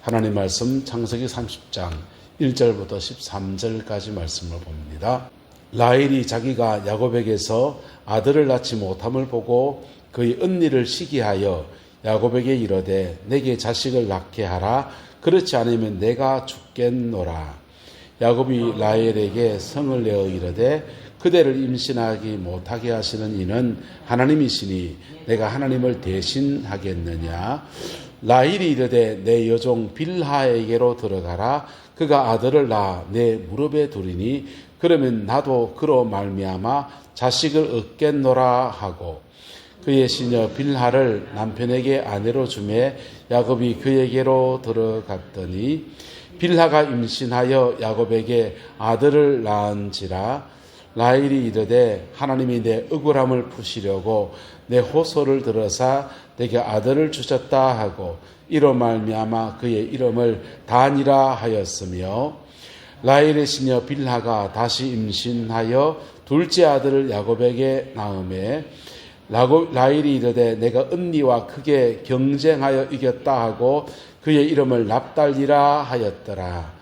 하나님 말씀 창세기 30장 1절부터 13절까지 말씀을 봅니다. 라헬이 자기가 야곱에게서 아들을 낳지 못함을 보고 그의 언니를 시기하여 야곱에게 이르되 내게 자식을 낳게 하라. 그렇지 않으면 내가 죽겠노라. 야곱이 라헬에게 성을 내어 이르되 그대를 임신하기 못하게 하시는 이는 하나님이시니 내가 하나님을 대신하겠느냐. 라헬이 이르되 내 여종 빌하에게로 들어가라. 그가 아들을 낳아 내 무릎에 두리니 그러면 나도 그로 말미암아 자식을 얻겠노라 하고 그의 시녀 빌하를 남편에게 아내로 주매 야곱이 그에게로 들어갔더니 빌하가 임신하여 야곱에게 아들을 낳은지라. 라헬이 이르되 하나님이 내 억울함을 푸시려고 내 호소를 들어사 내게 아들을 주셨다 하고 이로 말미암아 그의 이름을 단이라 하였으며 라헬의 시녀 빌하가 다시 임신하여 둘째 아들을 야곱에게 낳음에 라헬이 이르되 내가 언니와 크게 경쟁하여 이겼다 하고 그의 이름을 납달리라 하였더라.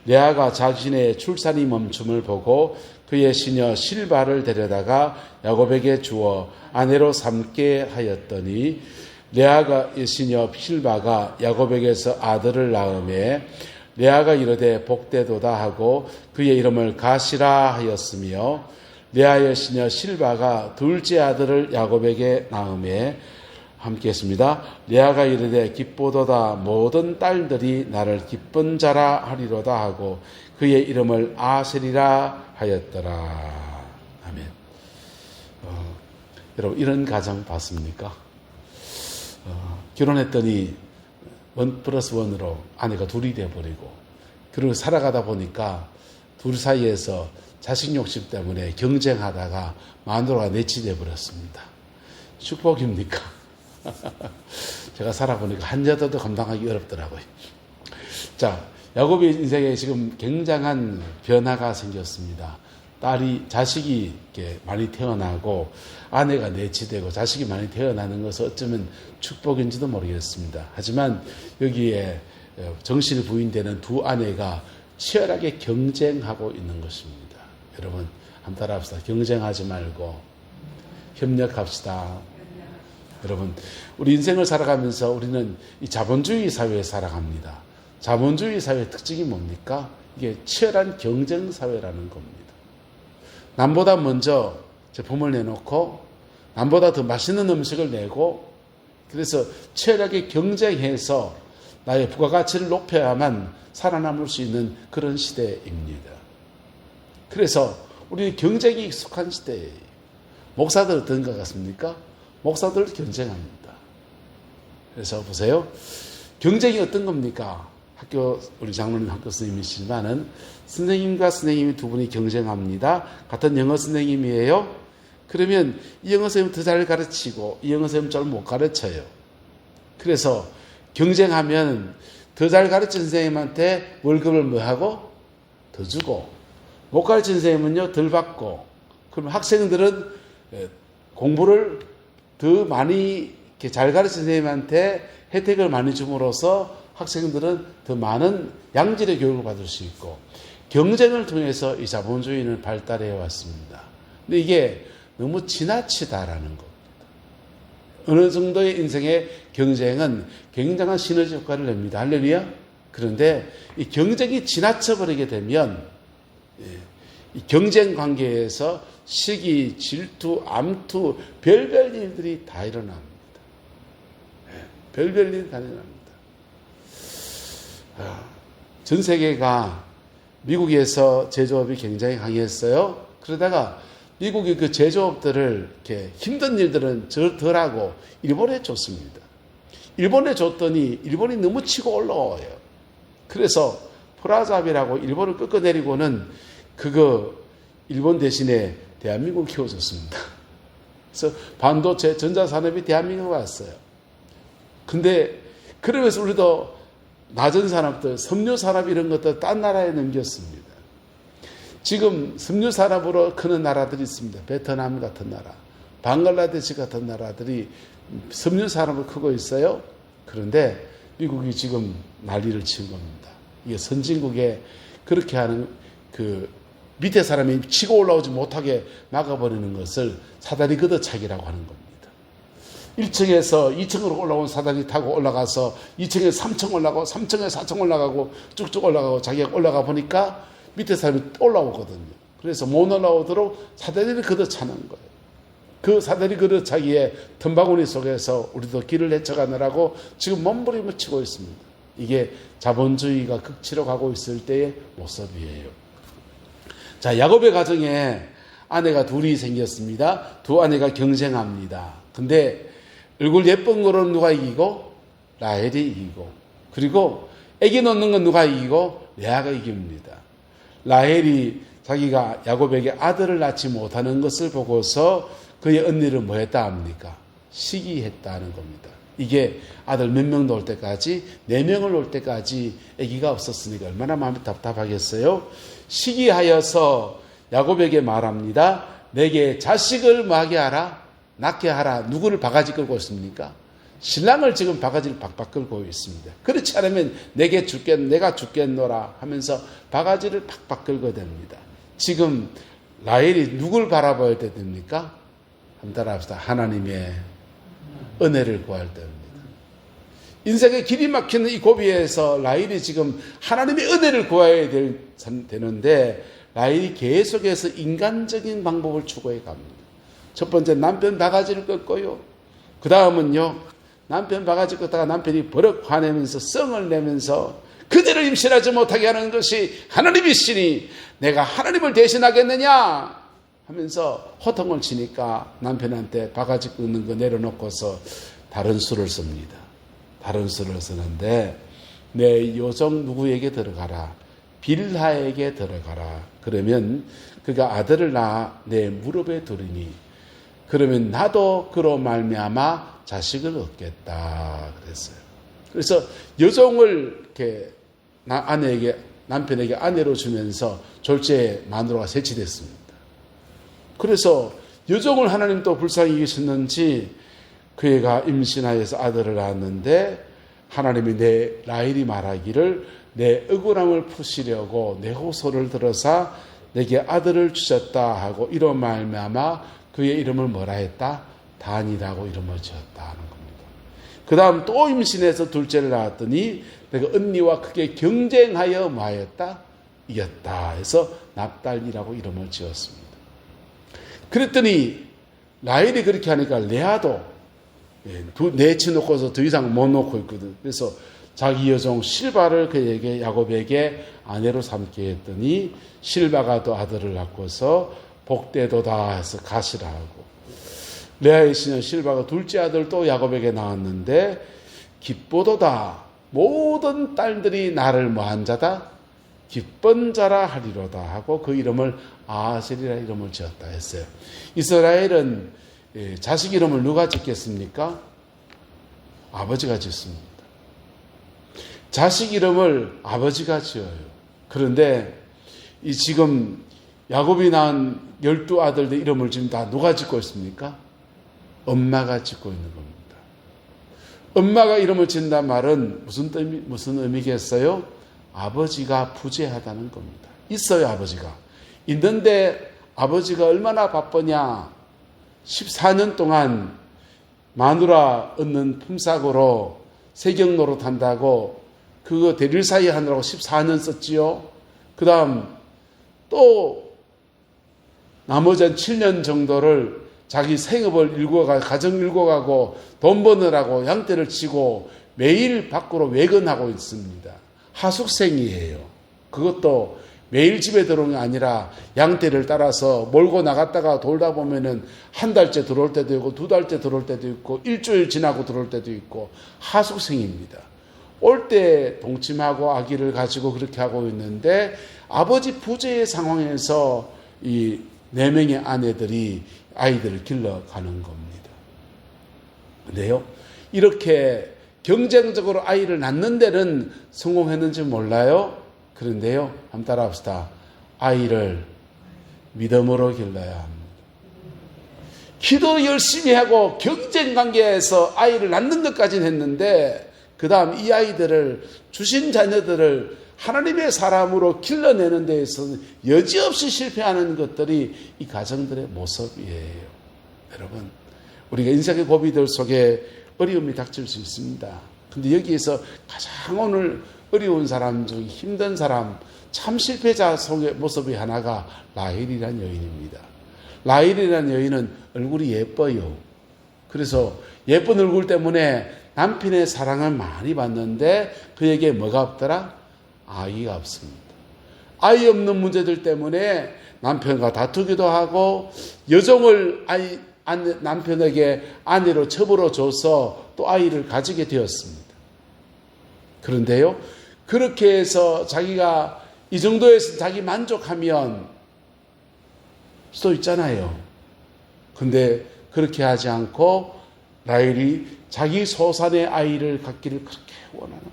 레아가 자신의 출산이 멈춤을 보고 그의 시녀 실바를 데려다가 야곱에게 주어 아내로 삼게 하였더니 레아가 시녀 실바가 야곱에게서 아들을 낳음에 레아가 이르되 복되도다 하고 그의 이름을 가시라 하였으며 레아의 시녀 실바가 둘째 아들을 야곱에게 낳음에 함께 했습니다. 레아가 이르되 기쁘도다 모든 딸들이 나를 기쁜 자라 하리로다 하고 그의 이름을 아셀이라 하였더라. 아멘. 여러분 이런 가정 봤습니까? 결혼했더니 1+1으로 아내가 둘이 되어버리고 그리고 살아가다 보니까 둘 사이에서 자식 욕심 때문에 경쟁하다가 마누라가 내치되어 버렸습니다. 축복입니까? 제가 살아보니까 한 여자도 감당하기 어렵더라고요. 자, 야곱의 인생에 지금 굉장한 변화가 생겼습니다. 자식이 이렇게 많이 태어나고 아내가 내치되고 자식이 많이 태어나는 것은 어쩌면 축복인지도 모르겠습니다. 하지만 여기에 정실 부인되는 두 아내가 치열하게 경쟁하고 있는 것입니다. 여러분 한번 따라합시다. 경쟁하지 말고 협력합시다. 여러분 우리 인생을 살아가면서 우리는 이 자본주의 사회에 살아갑니다. 자본주의 사회의 특징이 뭡니까? 이게 치열한 경쟁 사회라는 겁니다. 남보다 먼저 제품을 내놓고 남보다 더 맛있는 음식을 내고 그래서 치열하게 경쟁해서 나의 부가가치를 높여야만 살아남을 수 있는 그런 시대입니다. 그래서 우리는 경쟁이 익숙한 시대예요. 목사들 어떤 것 같습니까? 목사들 경쟁합니다. 그래서 보세요. 경쟁이 어떤 겁니까? 우리 장로님 학교 선생님이시지만은 선생님과 선생님이 두 분이 경쟁합니다. 같은 영어 선생님이에요. 그러면 이 영어 선생님 더 잘 가르치고 이 영어 선생님 잘 못 가르쳐요. 그래서 경쟁하면 더 잘 가르친 선생님한테 월급을 뭐 하고? 더 주고 못 가르친 선생님은요 덜 받고 그럼 학생들은 공부를 더 많이 이렇게 잘 가르친 선생님한테 혜택을 많이 줌으로써 학생들은 더 많은 양질의 교육을 받을 수 있고 경쟁을 통해서 이 자본주의는 발달해 왔습니다. 근데 이게 너무 지나치다라는 겁니다. 어느 정도의 인생의 경쟁은 굉장한 시너지 효과를 냅니다. 할렐루야. 그런데 이 경쟁이 지나쳐버리게 되면 이 경쟁 관계에서 시기, 질투, 암투, 별별 일들이 다 일어납니다. 별별 일이 다 일어납니다. 전 세계가 미국에서 제조업이 굉장히 강했어요. 그러다가 미국이 그 제조업들을 이렇게 힘든 일들은 덜하고 일본에 줬습니다. 일본에 줬더니 일본이 너무 치고 올라와요. 그래서 프라자비라고 일본을 꺾어내리고는 그거 일본 대신에 대한민국 키워줬습니다. 그래서 반도체, 전자산업이 대한민국에 왔어요. 근데 그러면서 우리도 낮은 산업들, 섬유 산업 이런 것들 딴 나라에 넘겼습니다. 지금 섬유 산업으로 크는 나라들이 있습니다. 베트남 같은 나라, 방글라데시 같은 나라들이 섬유 산업을 크고 있어요. 그런데 미국이 지금 난리를 친 겁니다. 이게 선진국에 그렇게 하는 그 밑에 사람이 치고 올라오지 못하게 막아버리는 것을 사다리 걷어차기라고 하는 겁니다. 1층에서 2층으로 올라온 사다리 타고 올라가서 2층에서 3층 올라가고 3층에서 4층 올라가고 쭉쭉 올라가고 자기가 올라가 보니까 밑에 사람이 올라오거든요. 그래서 못 올라오도록 사다리를 걷어차는 거예요. 그 사다리 걷어차기에 틈바구니 속에서 우리도 길을 헤쳐가느라고 지금 몸부림을 치고 있습니다. 이게 자본주의가 극치로 가고 있을 때의 모습이에요. 자, 야곱의 가정에 아내가 둘이 생겼습니다. 두 아내가 경쟁합니다. 근데 얼굴 예쁜 거는 누가 이기고? 라헬이 이기고. 그리고 애기 낳는 건 누가 이기고? 레아가 이깁니다. 라헬이 자기가 야곱에게 아들을 낳지 못하는 것을 보고서 그의 언니를 뭐 했다 합니까? 시기했다는 겁니다. 이게 아들 몇 명 놓을 때까지, 4명을 놓을 때까지 아기가 없었으니까 얼마나 마음이 답답하겠어요? 시기하여서 야곱에게 말합니다. 내게 자식을 뭐하게 하라? 낳게 하라. 누구를 바가지 끌고 있습니까? 신랑을 지금 바가지를 박박 끌고 있습니다. 그렇지 않으면 내가 죽겠노라 하면서 바가지를 박박 끌고 됩니다. 지금 라헬이 누굴 바라봐야 됩니까? 한번 따라합시다. 하나님의 은혜를 구할 때입니다. 인생의 길이 막히는 이 고비에서 라헬이 지금 하나님의 은혜를 구해야 되는데 라헬이 계속해서 인간적인 방법을 추구해 갑니다. 첫 번째 남편 바가지를 꺾고요. 그 다음은요. 남편 바가지 꺾다가 남편이 버럭 화내면서 성을 내면서 그대를 임신하지 못하게 하는 것이 하나님이시니 내가 하나님을 대신하겠느냐 하면서 호통을 치니까 남편한테 바가지 꺾는 거 내려놓고서 다른 수를 씁니다. 다른 수를 쓰는데 내 요정 누구에게 들어가라. 빌하에게 들어가라. 그러면 그가 아들을 낳아 내 무릎에 두리니 그러면 나도 그로 말미암아 자식을 얻겠다 그랬어요. 그래서 여종을 이렇게 남편에게 아내로 주면서 졸지에 마누라가 세치됐습니다. 그래서 여종을 하나님 또 불쌍히 여기셨는지 그 애가 임신하여서 아들을 낳았는데 하나님이 내 라헬이 말하기를 내 억울함을 푸시려고 내 호소를 들어서 내게 아들을 주셨다 하고 이런 말미암아 그의 이름을 뭐라 했다? 단이라고 이름을 지었다 하는 겁니다. 그 다음 또 임신해서 둘째를 낳았더니 내가 언니와 크게 경쟁하여 뭐하였다? 이겼다 해서 납달이라고 이름을 지었습니다. 그랬더니 라헬이 그렇게 하니까 레아도 내치놓고서 더 이상 못 놓고 있거든. 그래서 자기 여종 실바를 그에게 야곱에게 아내로 삼게 했더니 실바가 또 아들을 낳고서 복되도다 해서 가시라 하고 레아의 시녀 실바가 둘째 아들 또 야곱에게 낳았는데 기쁘도다 모든 딸들이 나를 뭐한 자다? 기쁜 자라 하리로다 하고 그 이름을 아셀이라 이름을 지었다 했어요. 이스라엘은 자식 이름을 누가 짓겠습니까? 아버지가 짓습니다. 자식 이름을 아버지가 지어요. 그런데 이 지금 야곱이 낳은 12아들들 이름을 지금 다 누가 짓고 있습니까? 엄마가 짓고 있는 겁니다. 엄마가 이름을 짓는다는 말은 무슨 의미겠어요? 아버지가 부재하다는 겁니다. 있어요, 아버지가. 있는데 아버지가 얼마나 바쁘냐. 14년 동안 마누라 얻는 품삯으로 세경 노릇한다고 그거 대릴 사이 하느라고 14년 썼지요. 그 다음 또 나머지 한 7년 정도를 자기 생업을 가정 일궈가고 돈 버느라고 양떼를 치고 매일 밖으로 외근하고 있습니다. 하숙생이에요. 그것도 매일 집에 들어오는 게 아니라 양떼를 따라서 몰고 나갔다가 돌다 보면은 한 달째 들어올 때도 있고 2달째 들어올 때도 있고 일주일 지나고 들어올 때도 있고 하숙생입니다. 올 때 동침하고 아기를 가지고 그렇게 하고 있는데 아버지 부재의 상황에서 이 4명의 아내들이 아이들을 길러가는 겁니다. 근데요, 이렇게 경쟁적으로 아이를 낳는 데는 성공했는지 몰라요. 그런데요, 한번 따라합시다. 아이를 믿음으로 길러야 합니다. 기도 열심히 하고 경쟁 관계에서 아이를 낳는 것까지는 했는데 그 다음 이 아이들을, 주신 자녀들을 하나님의 사람으로 길러내는 데 있어서는 여지없이 실패하는 것들이 이 가정들의 모습이에요. 여러분, 우리가 인생의 고비들 속에 어려움이 닥칠 수 있습니다. 근데 여기에서 가장 오늘 어려운 사람 중 힘든 사람, 참 실패자 속의 모습의 하나가 라헬이라는 여인입니다. 라헬이라는 여인은 얼굴이 예뻐요. 그래서 예쁜 얼굴 때문에 남편의 사랑을 많이 받는데 그에게 뭐가 없더라? 아이가 없습니다. 아이 없는 문제들 때문에 남편과 다투기도 하고 여종을 남편에게 아내로 첩으로 줘서 또 아이를 가지게 되었습니다. 그런데요, 그렇게 해서 자기가 이 정도에서 자기 만족하면 수도 있잖아요. 근데 그렇게 하지 않고 라헬이 자기 소산의 아이를 갖기를 그렇게 원하는 거,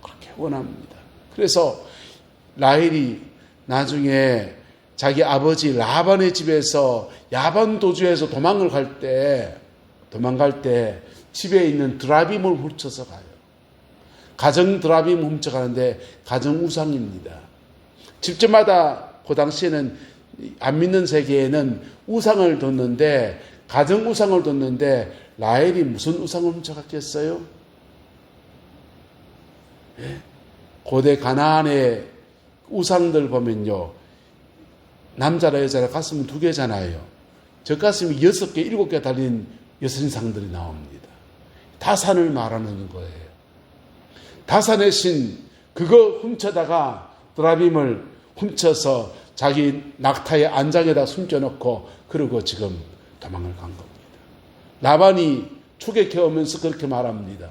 그렇게 원합니다. 그래서 라헬이 나중에 자기 아버지 라반의 집에서 야반 도주해서 도망갈 때 집에 있는 드라빔을 훔쳐서 가요. 가정 드라빔 훔쳐가는데 가정 우상입니다. 집집마다 그 당시에는 안 믿는 세계에는 우상을 뒀는데, 가정 우상을 뒀는데 라헬이 무슨 우상을 훔쳐갔겠어요? 예? 고대 가나안의 우상들 보면요, 남자라 여자라 가슴은 2개잖아요. 저 가슴이 6개, 7개 달린 여신상들이 나옵니다. 다산을 말하는 거예요. 다산의 신, 그거 훔쳐다가 드라빔을 훔쳐서 자기 낙타의 안장에다 숨겨놓고 그러고 지금 도망을 간 겁니다. 라반이 추격해오면서 그렇게 말합니다.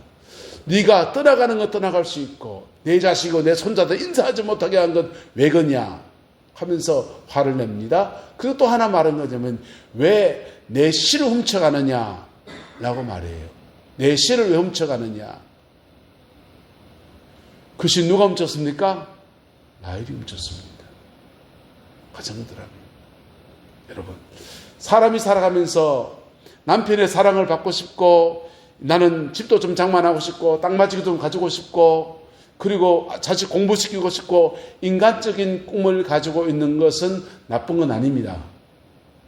네가 떠나가는 건 떠나갈 수 있고 내 자식이고 내 손자들 인사하지 못하게 한 건 왜 그냐 하면서 화를 냅니다. 그리고 또 하나 말한 거냐면 왜 내 씨를 훔쳐가느냐 라고 말해요. 내 씨를 왜 훔쳐가느냐. 그 씨 누가 훔쳤습니까? 라헬이 훔쳤습니다. 가정드라마. 여러분, 사람이 살아가면서 남편의 사랑을 받고 싶고, 나는 집도 좀 장만하고 싶고, 땅 마지기 좀 가지고 싶고, 그리고 자식 공부시키고 싶고, 인간적인 꿈을 가지고 있는 것은 나쁜 건 아닙니다.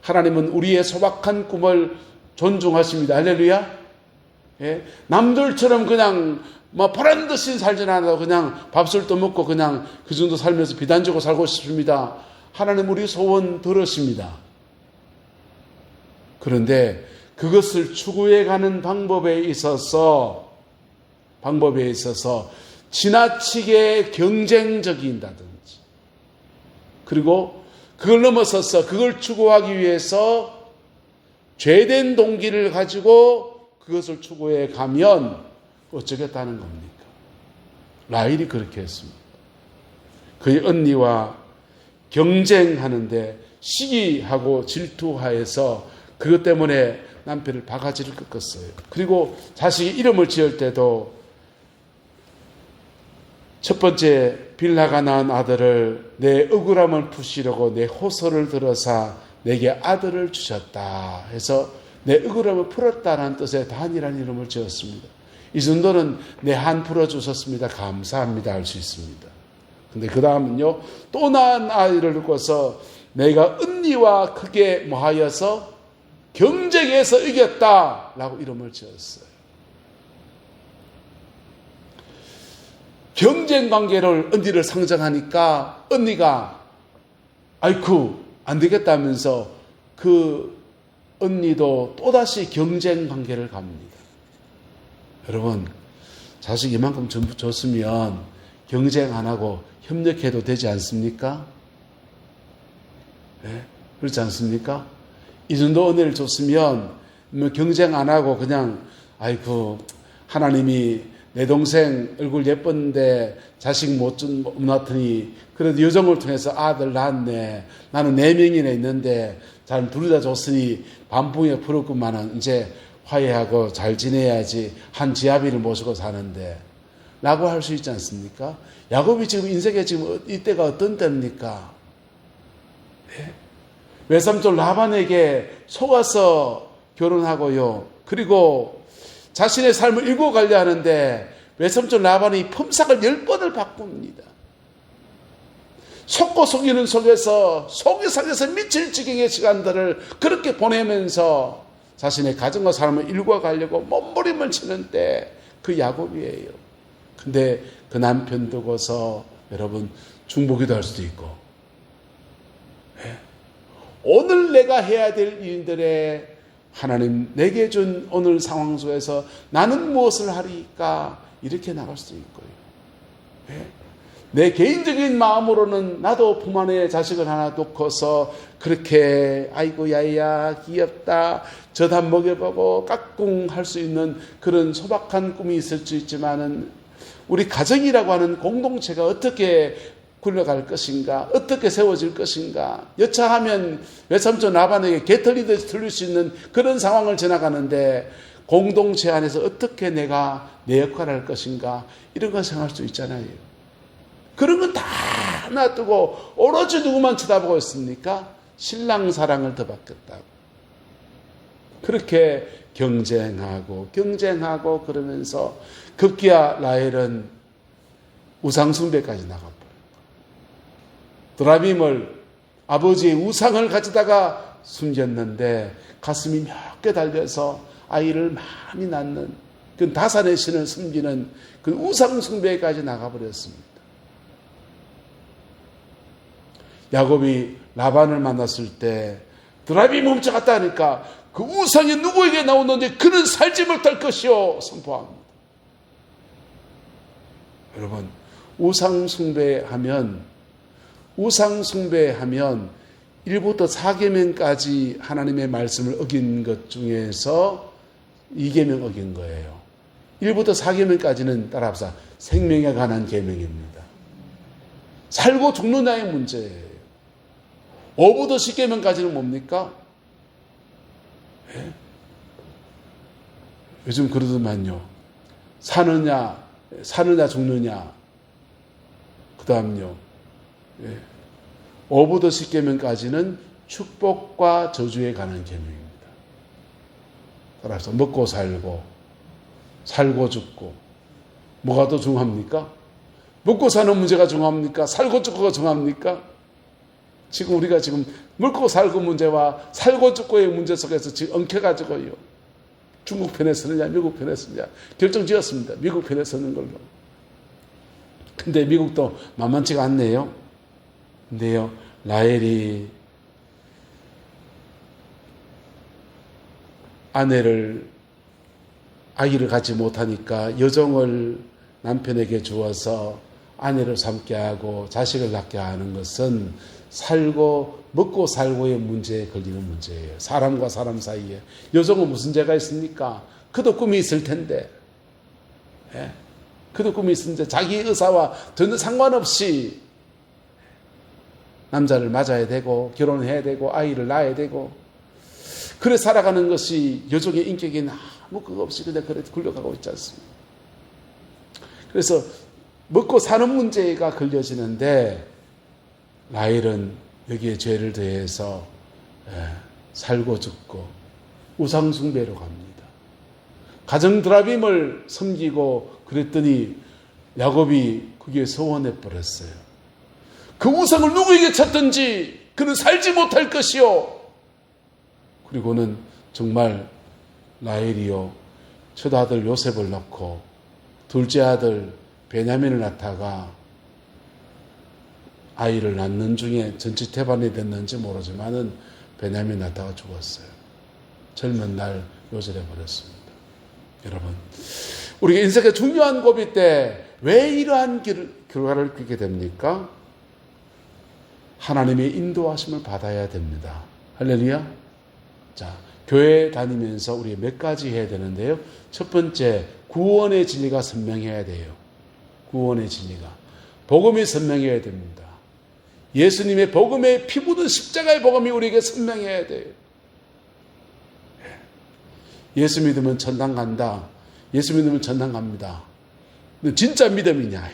하나님은 우리의 소박한 꿈을 존중하십니다. 할렐루야. 예? 남들처럼 그냥 보란 듯이 살지 않아도 그냥 밥술 떠먹고 그냥 그 정도 살면서 비단지고 살고 싶습니다. 하나님 우리 소원 들으십니다. 그런데 그것을 추구해 가는 방법에 있어서 지나치게 경쟁적인다든지, 그리고 그걸 넘어서서 그걸 추구하기 위해서 죄된 동기를 가지고 그것을 추구해 가면 어쩌겠다는 겁니까? 라헬이 그렇게 했습니다. 그의 언니와 경쟁하는데 시기하고 질투하여서 그것 때문에 남편을 바가지를 꺾었어요. 그리고 자식이 이름을 지을 때도 첫 번째 빌하가 낳은 아들을 내 억울함을 푸시려고 내 호소를 들어서 내게 아들을 주셨다 해서 내 억울함을 풀었다는 뜻의 단이라는 이름을 지었습니다. 이 정도는 내 한 풀어주셨습니다. 감사합니다 할 수 있습니다. 근데 그 다음은요, 또 낳은 아이를 두고서 내가 언니와 크게 뭐하여서 경쟁해서 이겼다라고 이름을 지었어요. 경쟁 관계를 언니를 상정하니까 언니가 아이쿠 안 되겠다면서 그 언니도 또다시 경쟁 관계를 갑니다. 여러분, 자식 이만큼 전부 줬으면 경쟁 안 하고 협력해도 되지 않습니까? 네? 그렇지 않습니까? 이 정도 은혜를 줬으면 경쟁 안 하고 그냥 아이고 하나님이 내 동생 얼굴 예쁜데 자식 못 낳더니 그래도 여정을 통해서 아들 낳았네. 나는 4명이나 있는데 잘 둘 다 줬으니 반풍에 풀었구만은 이제 화해하고 잘 지내야지 한 지아비를 모시고 사는데 라고 할 수 있지 않습니까? 야곱이 지금 인생에 지금 이때가 어떤 때입니까? 네? 외삼촌 라반에게 속아서 결혼하고요. 그리고 자신의 삶을 읽어가려 하는데 외삼촌 라반이 품삯을 10번을 바꿉니다. 속고 속이는 속에서 속이 상해서 미칠 지경의 시간들을 그렇게 보내면서 자신의 가정과 삶을 일궈가려고 몸부림을 치는 때 그 야곱이에요. 근데 그 남편 두고서 여러분 중보기도 할 수도 있고, 오늘 내가 해야 될 일들에 하나님 내게 준 오늘 상황 속에서 나는 무엇을 하리까 이렇게 나갈 수도 있고요. 내 개인적인 마음으로는 나도 품 안에 자식을 하나 놓고서 그렇게 아이고 야야 귀엽다 젖 한 먹여보고 까꿍 할 수 있는 그런 소박한 꿈이 있을 수 있지만은 우리 가정이라고 하는 공동체가 어떻게 굴러갈 것인가, 어떻게 세워질 것인가, 여차하면 외삼촌 라반에게 개털리듯이 들릴 수 있는 그런 상황을 지나가는데 공동체 안에서 어떻게 내가 내 역할을 할 것인가 이런 걸 생각할 수 있잖아요. 그런 건 다 놔두고 오로지 누구만 쳐다보고 있습니까? 신랑 사랑을 더 받겠다고. 그렇게 경쟁하고 그러면서 급기야 라헬은 우상숭배까지 나가버려요. 드라빔을 아버지의 우상을 가져다가 숨겼는데 가슴이 몇 개 달려서 아이를 많이 낳는 그 다산의 신을 숨기는 그 우상숭배까지 나가버렸습니다. 야곱이 라반을 만났을 때 드라빔이 멈춰갔다 하니까 그 우상이 누구에게 나오는데 그는 살지 못할 것이요 선포합니다. 여러분 우상숭배하면 1부터 4계명까지 하나님의 말씀을 어긴 것 중에서 2계명 어긴 거예요. 1부터 4계명까지는 따라합시다. 생명에 관한 계명입니다. 살고 죽느냐의 문제예요. 5부터 10계명까지는 뭡니까? 요즘 그러더만요. 사느냐 죽느냐. 그 다음요. 5부터 10계명까지는 축복과 저주에 관한 계명입니다. 따라서 먹고 살고 죽고 뭐가 더 중요합니까? 먹고 사는 문제가 중요합니까? 살고 죽고가 중요합니까? 지금 우리가 먹고 살고 문제와 살고 죽고의 문제 속에서 지금 엉켜가지고요. 중국 편에 서느냐 미국 편에 서느냐 결정 지었습니다. 미국 편에 서는 걸로. 근데 미국도 만만치가 않네요. 근데요 라헬이 아이를 갖지 못하니까 여종을 남편에게 주어서 아내를 삼게 하고 자식을 낳게 하는 것은 먹고 살고의 문제에 걸리는 문제예요. 사람과 사람 사이에. 여종은 무슨 죄가 있습니까? 그도 꿈이 있을 텐데. 그도 꿈이 있는데 자기 의사와 전혀 상관없이 남자를 맞아야 되고 결혼해야 되고 아이를 낳아야 되고 그래 살아가는 것이 여종의 인격이 아무 그거 없이 그냥 그래 굴러가고 있지 않습니까? 그래서 먹고 사는 문제가 걸려지는데 라헬은 여기에 죄를 더해서 살고 죽고 우상숭배로 갑니다. 가정 드라빔을 섬기고 그랬더니 야곱이 그게 서원해 버렸어요. 그 우상을 누구에게 쳤든지 그는 살지 못할 것이요. 그리고는 정말 라헬이요 첫 아들 요셉을 낳고 둘째 아들 베냐민을 낳다가 아이를 낳는 중에 전치태반이 됐는지 모르지만은 베냐민 낳다가 죽었어요. 젊은 날 요절해 버렸습니다. 여러분, 우리가 인생의 중요한 고비 때 왜 이러한 결과를 겪게 됩니까? 하나님의 인도하심을 받아야 됩니다. 할렐루야. 자, 교회 다니면서 우리 몇 가지 해야 되는데요. 첫 번째, 구원의 진리가 선명해야 돼요. 구원의 진리가. 복음이 선명해야 됩니다. 예수님의 복음의 피 묻은 십자가의 복음이 우리에게 선명해야 돼요. 예수 믿으면 천당 간다. 예수 믿으면 천당 갑니다. 근데 진짜 믿음이냐?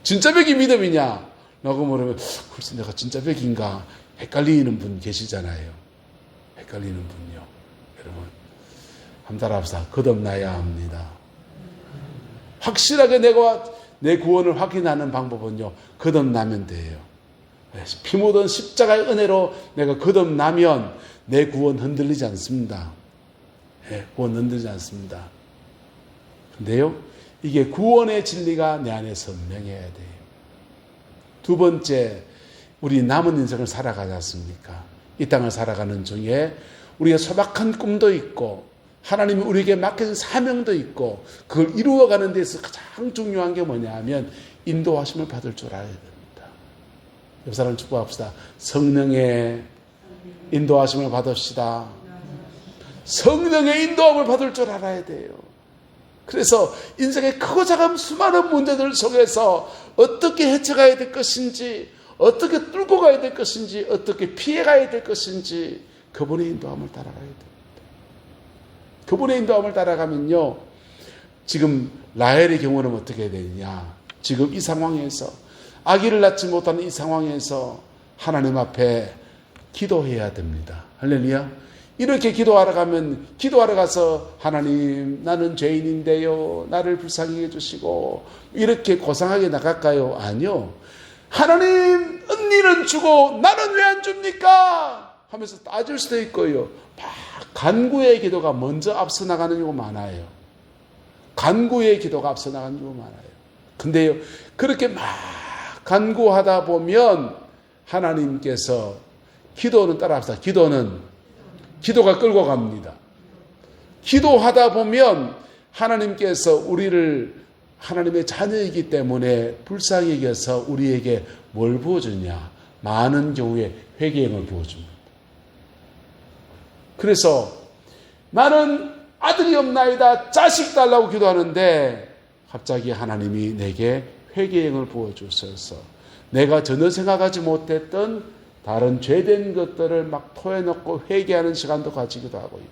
진짜 백이 믿음이냐? 라고 물으면 글쎄 내가 진짜 백인가? 헷갈리는 분 계시잖아요. 헷갈리는 분요. 여러분 한 달 앞서 거듭나야 합니다. 확실하게 내 구원을 확인하는 방법은요, 거듭나면 돼요. 피 묻은 십자가의 은혜로 내가 거듭나면 내 구원 흔들리지 않습니다. 구원 흔들리지 않습니다. 근데요, 이게 구원의 진리가 내 안에 선명해야 돼요. 두 번째, 우리 남은 인생을 살아가지 않습니까? 이 땅을 살아가는 중에 우리가 소박한 꿈도 있고 하나님이 우리에게 맡겨진 사명도 있고 그걸 이루어가는 데서 가장 중요한 게 뭐냐 하면 인도하심을 받을 줄 알아야 됩니다. 옆 사람 축복합시다. 성령의 인도하심을 받읍시다. 성령의 인도함을 받을 줄 알아야 돼요. 그래서 인생의 크고 작은 수많은 문제들 속에서 어떻게 헤쳐가야 될 것인지, 어떻게 뚫고 가야 될 것인지, 어떻게 피해가야 될 것인지 그분의 인도함을 따라가야 됩니다. 그분의 인도함을 따라가면요, 지금 라헬의 경우는 어떻게 되느냐, 지금 이 상황에서 아기를 낳지 못하는 이 상황에서 하나님 앞에 기도해야 됩니다. 할렐루야. 이렇게 기도하러 가서 하나님, 나는 죄인인데요, 나를 불쌍히 해주시고 이렇게 고상하게 나갈까요? 아니요. 하나님, 은리는 주고 나는 왜 안 줍니까? 하면서 따질 수도 있고요. 막 간구의 기도가 먼저 앞서 나가는 경우가 많아요. 간구의 기도가 앞서 나가는 경우가 많아요. 근데요, 그렇게 막 간구하다 보면 하나님께서, 기도는 따라합시다. 기도가 끌고 갑니다. 기도하다 보면 하나님께서 우리를 하나님의 자녀이기 때문에 불쌍히 여겨서 우리에게 뭘 부어주냐? 많은 경우에 회개형을 부어줍니다. 그래서 나는 아들이 없나이다, 자식 달라고 기도하는데 갑자기 하나님이 내게 회개형을 부어주셔서 내가 전혀 생각하지 못했던 다른 죄된 것들을 막 토해놓고 회개하는 시간도 가지기도 하고요.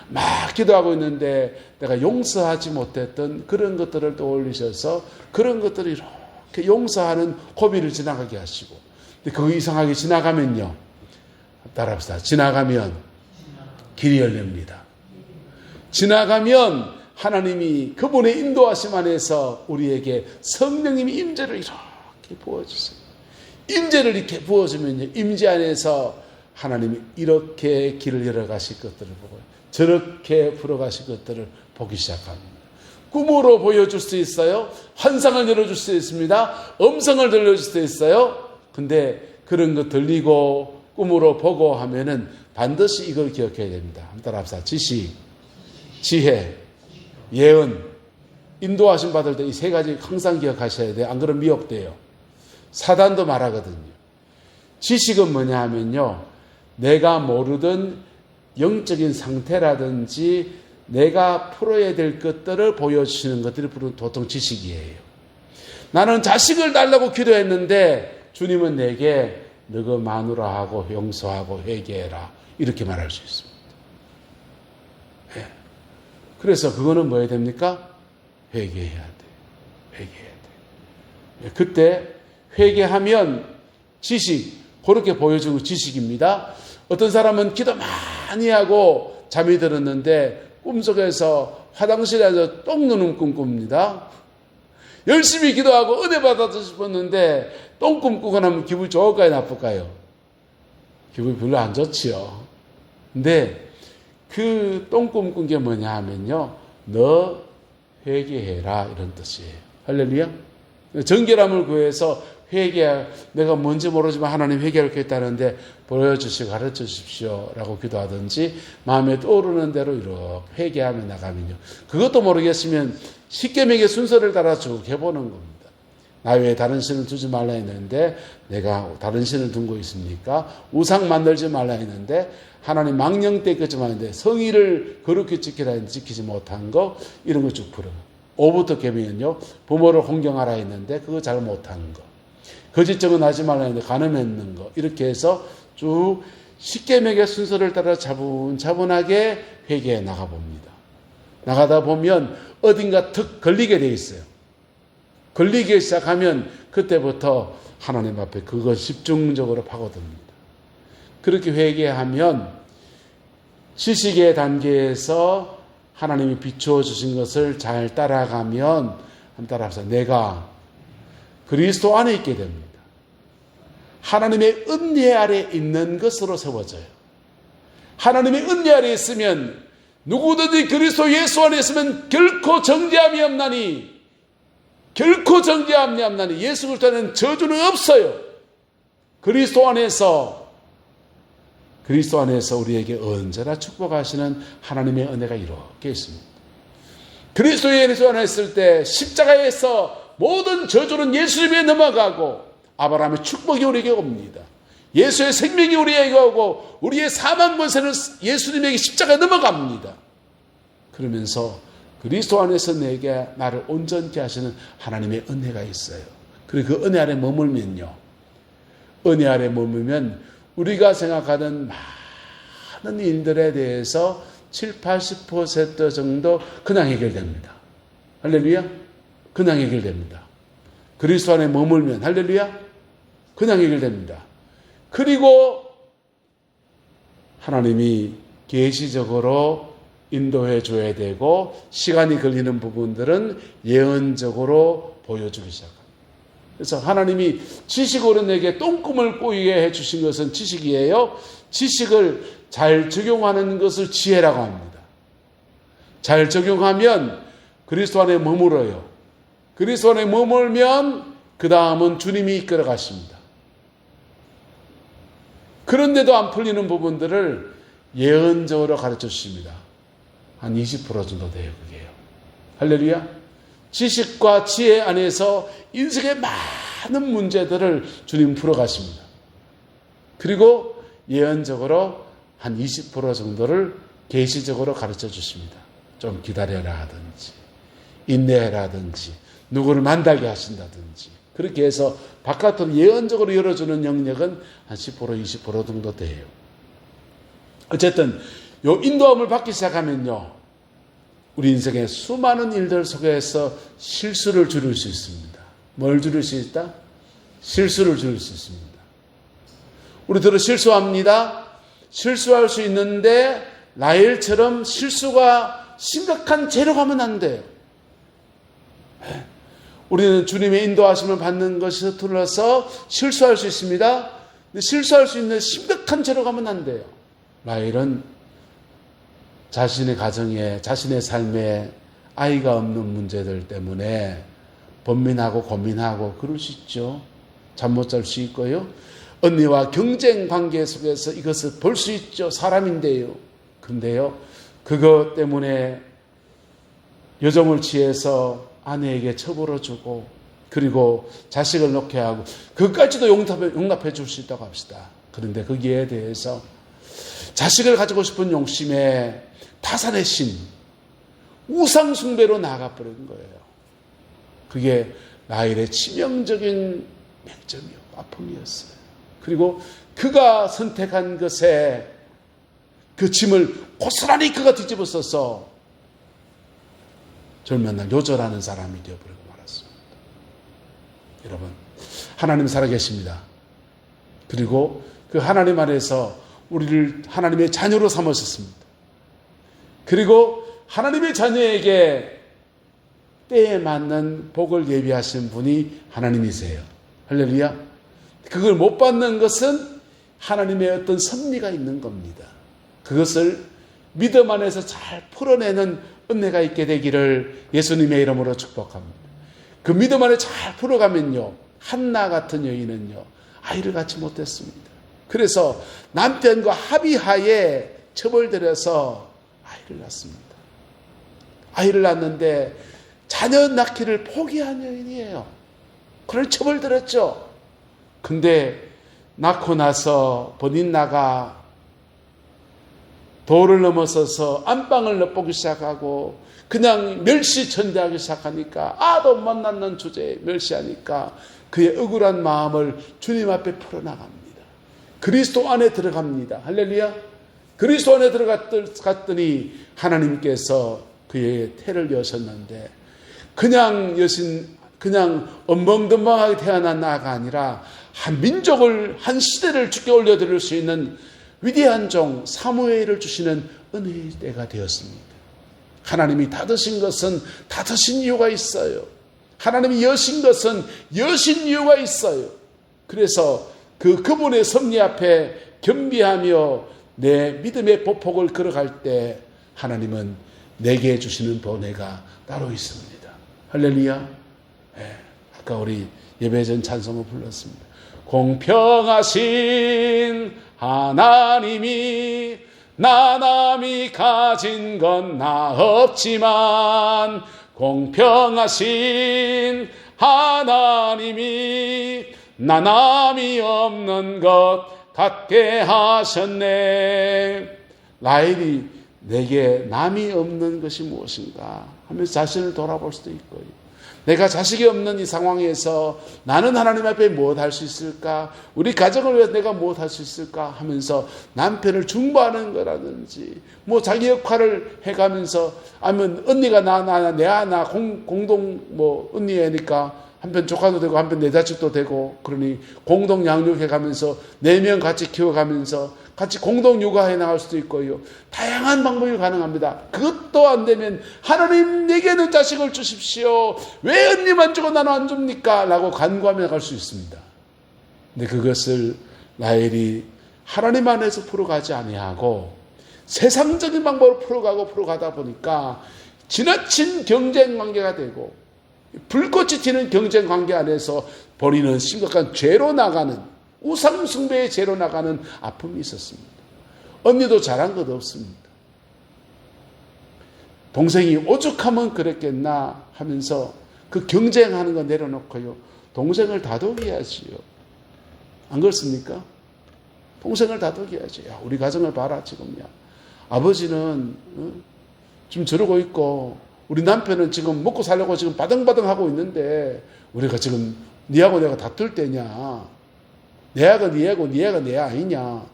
막 기도하고 있는데 내가 용서하지 못했던 그런 것들을 떠올리셔서 그런 것들을 이렇게 용서하는 고비를 지나가게 하시고, 근데 그거 이상하게 지나가면요, 따라합시다. 지나가면 길이 열립니다. 지나가면 하나님이 그분의 인도하심 안에서 우리에게 성령님이 임재를 이렇게 부어주세요. 임재를 이렇게 부어주면요, 임재 안에서 하나님이 이렇게 길을 열어가실 것들을 보고 저렇게 풀어가실 것들을 보기 시작합니다. 꿈으로 보여줄 수 있어요. 환상을 열어줄 수 있습니다. 음성을 들려줄 수 있어요. 근데 그런 거 들리고 꿈으로 보고 하면은 반드시 이걸 기억해야 됩니다. 한번 따라합시다. 지식, 지혜, 예언, 인도하심 받을 때 이 세 가지 항상 기억하셔야 돼요. 안 그러면 미혹돼요. 사단도 말하거든요. 지식은 뭐냐 하면요, 내가 모르던 영적인 상태라든지 내가 풀어야 될 것들을 보여주시는 것들이 보통 지식이에요. 나는 자식을 달라고 기도했는데 주님은 내게 너가 마누라하고 용서하고 회개해라, 이렇게 말할 수 있습니다. 네. 그래서 그거는 뭐 해야 됩니까? 회개해야 돼요. 회개해야 돼요. 그때 회개하면 지식, 그렇게 보여주는 지식입니다. 어떤 사람은 기도 많이 하고 잠이 들었는데 꿈속에서 화장실에서 똥 누는 꿈 꿉니다. 열심히 기도하고 은혜 받아서 싶었는데 똥 꿈 꾸고 나면 기분이 좋을까요, 나쁠까요? 기분이 별로 안 좋지요. 근데 그 똥 꿈 꾼 게 뭐냐 하면요, 너 회개해라, 이런 뜻이에요. 할렐루야. 정결함을 구해서 내가 뭔지 모르지만 하나님 회개할 게 있다는데 보여주시고 가르쳐 주십시오 라고 기도하든지 마음에 떠오르는 대로 이렇게 회개하며 나가면요, 그것도 모르겠으면 십계명의 순서를 따라 쭉 해보는 겁니다. 나 외에 다른 신을 두지 말라 했는데 내가 다른 신을 둔 거 있습니까? 우상 만들지 말라 했는데 하나님 망령 때 끊지 말는데 성의를 거룩히 지키라 했는데 지키지 못한 거, 이런 거 쭉 풀어. 5부터 계명은요, 부모를 공경하라 했는데 그거 잘 못한 거, 거짓 증언하지 말라 했는데 간음했는 거, 이렇게 해서 쭉 십계명의 순서를 따라 차분차분하게 회개해 나가봅니다. 나가다 보면 어딘가 턱 걸리게 돼 있어요. 걸리기 시작하면 그때부터 하나님 앞에 그거 집중적으로 파고듭니다. 그렇게 회개하면 지식의 단계에서 하나님이 비추어 주신 것을 잘 따라가면 한번 따라합시다. 내가 그리스도 안에 있게 됩니다. 하나님의 은혜 아래 있는 것으로 세워져요. 하나님의 은혜 아래 있으면 누구든지 그리스도 예수 안에 있으면 결코 정죄함이 없나니, 결코 정죄함이 없나니, 예수 그리스도 안에는 저주는 없어요. 그리스도 안에서 우리에게 언제나 축복하시는 하나님의 은혜가 이렇게 있습니다. 그리스도 예수 안에 있을 때 십자가에서 모든 저주는 예수님에 넘어가고 아브라함의 축복이 우리에게 옵니다. 예수의 생명이 우리에게 오고 우리의 사망 권세는 예수님에게 십자가에 넘어갑니다. 그러면서 그리스도 안에서 나를 온전케 하시는 하나님의 은혜가 있어요. 그리고 그 은혜 아래 머물면요, 은혜 아래 머물면 우리가 생각하는 많은 일들에 대해서 70-80% 정도 그냥 해결됩니다. 할렐루야. 그냥 해결됩니다. 그리스도 안에 머물면, 할렐루야, 그냥 해결됩니다. 그리고 하나님이 계시적으로 인도해 줘야 되고 시간이 걸리는 부분들은 예언적으로 보여주기 시작합니다. 그래서 하나님이 지식으로 내게 똥꿈을 꾸게 해주신 것은 지식이에요. 지식을 잘 적용하는 것을 지혜라고 합니다. 잘 적용하면 그리스도 안에 머물어요. 그리스도 안에 머물면 그 다음은 주님이 이끌어 가십니다. 그런데도 안 풀리는 부분들을 예언적으로 가르쳐 주십니다. 한 20% 정도 돼요, 그게요. 할렐루야. 지식과 지혜 안에서 인생의 많은 문제들을 주님 풀어가십니다. 그리고 예언적으로 한 20% 정도를 계시적으로 가르쳐 주십니다. 좀 기다려라 하든지, 인내해라든지, 누구를 만나게 하신다든지, 그렇게 해서 바깥으로 예언적으로 열어주는 영역은 한 10%, 20% 정도 돼요. 어쨌든 요 인도함을 받기 시작하면요, 우리 인생의 수많은 일들 속에서 실수를 줄일 수 있습니다. 뭘 줄일 수 있다? 실수를 줄일 수 있습니다. 우리들은 실수합니다. 실수할 수 있는데 라헬처럼 실수가 심각한 죄로 가면 안 돼요. 우리는 주님의 인도하심을 받는 것이 서툴러서 실수할 수 있습니다. 근데 실수할 수 있는 심각한 죄로 가면 안 돼요. 라헬은 자신의 가정에, 자신의 삶에 아이가 없는 문제들 때문에 번민하고 고민하고 그럴 수 있죠. 잠 못 잘 수 있고요. 언니와 경쟁 관계 속에서 이것을 볼 수 있죠. 사람인데요. 근데요, 그것 때문에 요정을 취해서 아내에게 처벌을 주고, 그리고 자식을 놓게 하고, 그것까지도 용납해 줄 수 있다고 합시다. 그런데 거기에 대해서 자식을 가지고 싶은 욕심에 타산의 신, 우상숭배로 나가버린 거예요. 그게 라헬의 치명적인 맹점이었고 아픔이었어요. 그리고 그가 선택한 것에 그 짐을 고스란히 그가 뒤집어 써서 젊은 날 요절하는 사람이 되어버리고 말았습니다. 여러분, 하나님 살아계십니다. 그리고 그 하나님 안에서 우리를 하나님의 자녀로 삼으셨습니다. 그리고 하나님의 자녀에게 때에 맞는 복을 예비하신 분이 하나님이세요. 할렐루야. 그걸 못 받는 것은 하나님의 어떤 섭리가 있는 겁니다. 그것을 믿음 안에서 잘 풀어내는 은혜가 있게 되기를 예수님의 이름으로 축복합니다. 그 믿음 안에 잘 풀어가면요, 한나 같은 여인은요, 아이를 갖지 못했습니다. 그래서 남편과 합의하에 처벌들여서 아이를 낳습니다. 아이를 낳는데 자녀 낳기를 포기한 여인이에요. 그걸 처벌들었죠. 근데 낳고 나서 본인 나가 도를 넘어서서 안방을 엿보기 시작하고 그냥 멸시천대하기 시작하니까, 아도 못 낳는 주제에 멸시하니까 그의 억울한 마음을 주님 앞에 풀어나갑니다. 그리스도 안에 들어갑니다. 할렐루야. 그리스도 안에 들어갔더니 하나님께서 그의 태를 여셨는데, 그냥 엉벙덩벙하게 태어난 아가 아니라 한 민족을, 한 시대를 주께 올려드릴 수 있는 위대한 종 사무엘을 주시는 은혜의 때가 되었습니다. 하나님이 다 드신 것은 다 드신 이유가 있어요. 하나님이 여신 것은 여신 이유가 있어요. 그래서 그분의 섭리 앞에 겸비하며 내 믿음의 보폭을 걸어갈 때 하나님은 내게 주시는 번뇌가 따로 있습니다. 할렐루야. 네, 아까 우리 예배 전 찬송을 불렀습니다. 공평하신 하나님이 나 남이 가진 건 나 없지만 공평하신 하나님이 나 남이 없는 것 같게 하셨네. 라헬이 내게 남이 없는 것이 무엇인가 하면서 자신을 돌아볼 수도 있고요. 내가 자식이 없는 이 상황에서 나는 하나님 앞에 무엇 할 수 있을까? 우리 가정을 위해서 내가 무엇 할 수 있을까? 하면서 남편을 중보하는 거라든지 뭐 자기 역할을 해가면서 아니면 언니가 내 하나 공동 뭐 언니애니까 한편 조카도 되고 한편 내 자식도 되고 그러니 공동 양육해가면서 4명 같이 키워가면서 같이 공동 육아해 나갈 수도 있고요. 다양한 방법이 가능합니다. 그것도 안 되면 하나님 내게는 자식을 주십시오. 왜 언니만 주고 나는 안 줍니까? 라고 간구하며 나갈 수 있습니다. 근데 그것을 라헬이 하나님 안에서 풀어가지 아니하고 세상적인 방법으로 풀어가다 보니까 지나친 경쟁 관계가 되고 불꽃이 튀는 경쟁 관계 안에서 벌이는 심각한 죄로 나가는 우상 숭배의 죄로 나가는 아픔이 있었습니다. 언니도 잘한 것 없습니다. 동생이 오죽하면 그랬겠나 하면서 그 경쟁하는 거 내려놓고요. 동생을 다독여야지요. 안 그렇습니까? 동생을 다독여야지. 야, 우리 가정을 봐라 지금야. 아버지는 지금 저러고 있고 우리 남편은 지금 먹고 살려고 지금 바등바등 하고 있는데 우리가 지금 니하고 내가 다툴 때냐? 내 애가 니 애고 니 애가 내 애 아니냐?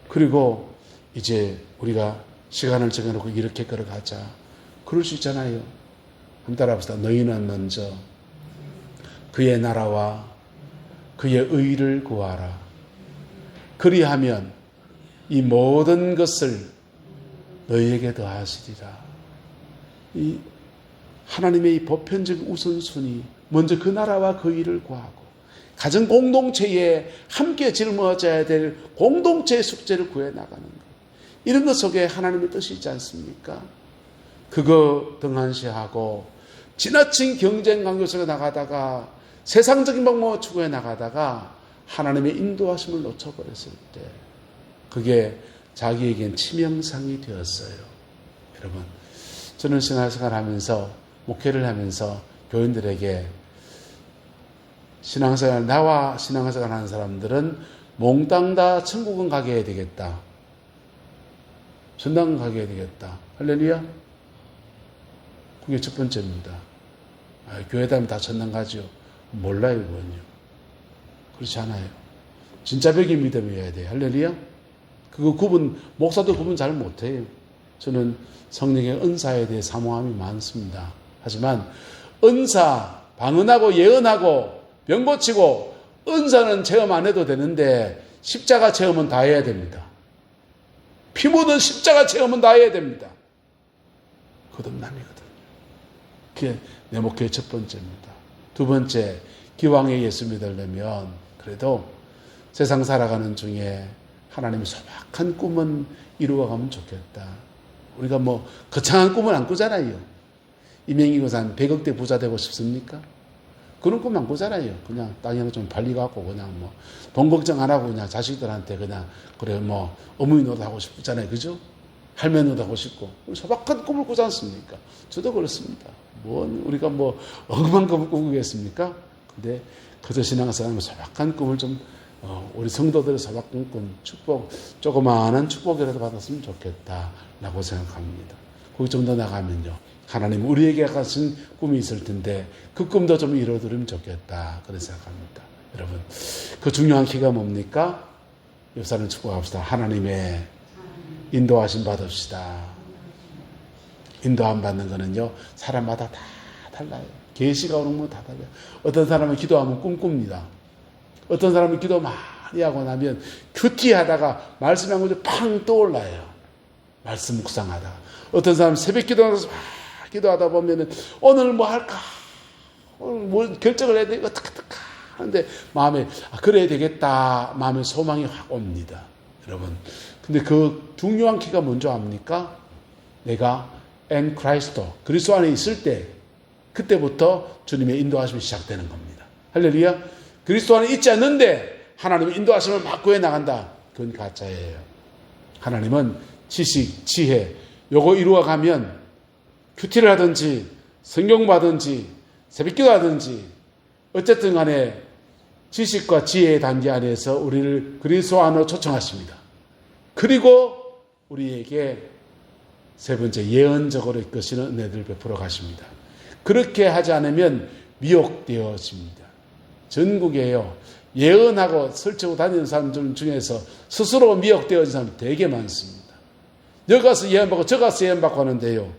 그리고 이제 우리가 시간을 정해놓고 이렇게 걸어가자. 그럴 수 있잖아요. 한번 따라합시다. 너희는 먼저 그의 나라와 그의 의를 구하라. 그리하면 이 모든 것을 너희에게 더하시리라. 이 하나님의 이 보편적 우선순위, 먼저 그 나라와 그 일을 구하고 가정 공동체에 함께 짊어져야 될 공동체의 숙제를 구해 나가는 것. 이런 것 속에 하나님의 뜻이 있지 않습니까? 그거 등한시하고 지나친 경쟁 관계 속에 나가다가 세상적인 방법을 추구해 나가다가 하나님의 인도하심을 놓쳐버렸을 때 그게 자기에겐 치명상이 되었어요. 여러분, 저는 신앙생활 하면서 목회를 하면서 교인들에게 신앙생활, 나와 신앙생활 하는 사람들은 몽땅 다 천국은 가게 해야 되겠다. 전당은 가게 해야 되겠다. 할렐루야? 그게 첫 번째입니다. 교회 다니면 다 전당 가죠. 몰라요, 그건요. 그렇지 않아요. 진짜 백의 믿음이어야 돼요. 할렐루야? 그거 목사도 구분 잘 못해요. 저는 성령의 은사에 대해 사모함이 많습니다. 하지만 은사, 방언하고 예언하고 병 고치고 은사는 체험 안 해도 되는데 십자가 체험은 다 해야 됩니다. 피 묻은 십자가 체험은 다 해야 됩니다. 거듭남이거든요. 그게 내 목회의 첫 번째입니다. 두 번째, 기왕에 예수 믿으려면 그래도 세상 살아가는 중에 하나님의 소박한 꿈은 이루어가면 좋겠다. 우리가 뭐 거창한 꿈은 안 꾸잖아요. 이명희고산 100억대 부자 되고 싶습니까? 그런 꿈 안 꾸잖아요. 그냥 땅에 좀 발리갖고 그냥 뭐 돈 걱정 안 하고 그냥 자식들한테 그냥 그래 뭐 어머니 노릇 하고 싶잖아요. 그죠? 할머니 노릇 하고 싶고 소박한 꿈을 꾸지 않습니까? 저도 그렇습니다. 우리가 뭐 엉망 꿈을 꾸겠습니까? 근데 그저 신앙생활은 소박한 꿈을 좀 우리 성도들의 소박한 꿈, 축복, 조그마한 축복이라도 받았으면 좋겠다라고 생각합니다. 거기 좀 더 나가면요. 하나님 우리에게 가신 꿈이 있을 텐데 그 꿈도 좀 이루어드리면 좋겠다. 그런 생각합니다. 여러분, 그 중요한 키가 뭡니까? 역사를 축복합시다. 하나님의 인도하심 받읍시다. 인도함 받는 거는요. 사람마다 다 달라요. 계시가 오는 건 다 달라요. 어떤 사람은 기도하면 꿈꿉니다. 어떤 사람은 기도 많이 하고 나면 큐티하다가 말씀 한 구절 팡 떠올라요. 말씀 묵상하다가. 어떤 사람은 새벽 기도하면서 막 기도하다 보면은 오늘 뭐 할까? 오늘 뭐 결정을 해야 돼? 어떡하 하는데 마음에 그래야 되겠다. 마음에 소망이 확 옵니다. 여러분. 근데 그 중요한 키가 뭔지 압니까? 내가 엔 크라이스토 그리스도 안에 있을 때 그때부터 주님의 인도하심이 시작되는 겁니다. 할렐루야. 그리스도 안에 있지 않는데 하나님의 인도하심을 막 구해 나간다. 그건 가짜예요. 하나님은 지식, 지혜 요거 이루어가면 큐티를 하든지 성경 받든지 새벽기도 하든지 어쨌든 간에 지식과 지혜의 단계 안에서 우리를 그리스도 안으로 초청하십니다. 그리고 우리에게 세 번째 예언적으로 이끄시는 은혜를 베풀어 가십니다. 그렇게 하지 않으면 미혹되어집니다. 전국에요. 예언하고 설치고 다니는 사람들 중에서 스스로 미혹되어진 사람이 되게 많습니다. 여기 가서 예언받고 저 가서 예언받고 하는데요.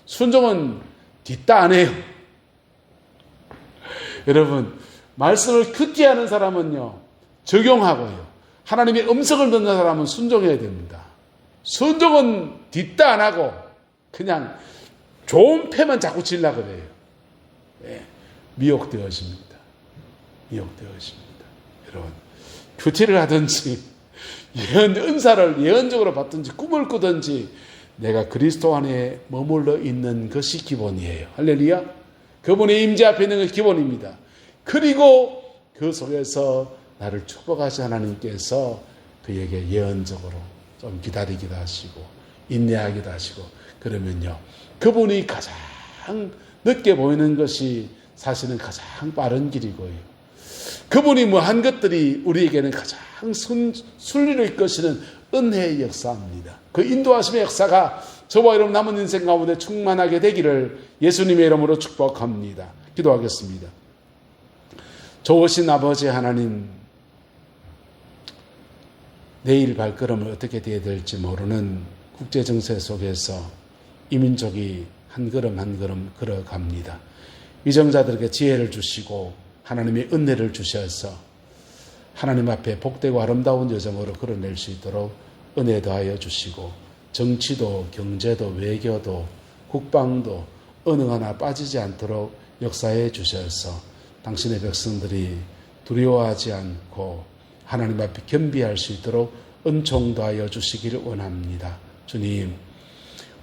순종은 뒷따 안 해요. 여러분 말씀을 큐티하는 사람은요. 적용하고요. 하나님의 음성을 듣는 사람은 순종해야 됩니다. 순종은 뒷따 안 하고 그냥 좋은 패만 자꾸 질라 그래요. 네. 미혹되어집니다. 미혹되어집니다. 여러분 큐티를 하든지 은사를 예언적으로 받든지 꿈을 꾸든지 내가 그리스도 안에 머물러 있는 것이 기본이에요. 할렐루야. 그분의 임재 앞에 있는 것이 기본입니다. 그리고 그 속에서 나를 축복하신 하나님께서 그에게 예언적으로 좀 기다리기도 하시고 인내하기도 하시고 그러면요. 그분이 가장 늦게 보이는 것이 사실은 가장 빠른 길이고요. 그분이 뭐 한 것들이 우리에게는 가장 순리를 이끄시는 은혜의 역사입니다. 그 인도하심의 역사가 저와 여러분 남은 인생 가운데 충만하게 되기를 예수님의 이름으로 축복합니다. 기도하겠습니다. 좋으신 아버지 하나님, 내일 발걸음을 어떻게 해야 될지 모르는 국제정세 속에서 이민족이 한 걸음 한 걸음 걸어갑니다. 위정자들에게 지혜를 주시고 하나님의 은혜를 주셔서 하나님 앞에 복되고 아름다운 여정으로 걸어낼 수 있도록 은혜 더하여 주시고 정치도 경제도 외교도 국방도 어느 하나 빠지지 않도록 역사해 주셔서 당신의 백성들이 두려워하지 않고 하나님 앞에 겸비할 수 있도록 은총 더하여 주시기를 원합니다. 주님,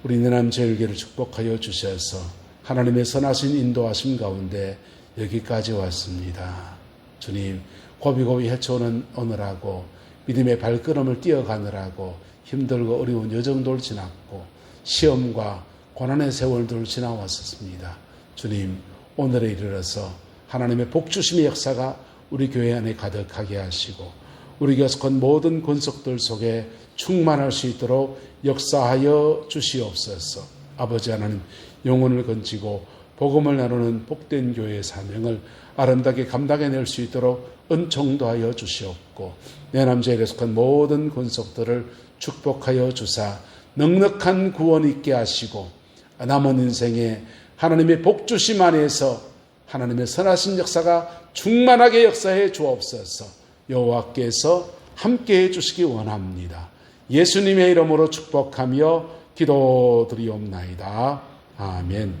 우리 내남제일교를 축복하여 주셔서 하나님의 선하신 인도하심 가운데 여기까지 왔습니다. 주님, 고비고비 헤쳐오는 오늘하고 믿음의 발걸음을 뛰어가느라고 힘들고 어려운 여정들 지났고 시험과 고난의 세월들을 지나왔었습니다. 주님, 오늘에 이르러서 하나님의 복주심의 역사가 우리 교회 안에 가득하게 하시고 우리 교속한 모든 권속들 속에 충만할 수 있도록 역사하여 주시옵소서. 아버지 하나님, 영혼을 건지고 복음을 나누는 복된 교회의 사명을 아름답게 감당해낼 수 있도록 은총도 하여 주시옵고 내남제일에 속한 모든 권속들을 축복하여 주사 넉넉한 구원 있게 하시고 남은 인생에 하나님의 복주심 안에서 하나님의 선하신 역사가 충만하게 역사해 주옵소서. 여호와께서 함께해 주시기 원합니다. 예수님의 이름으로 축복하며 기도드리옵나이다. 아멘.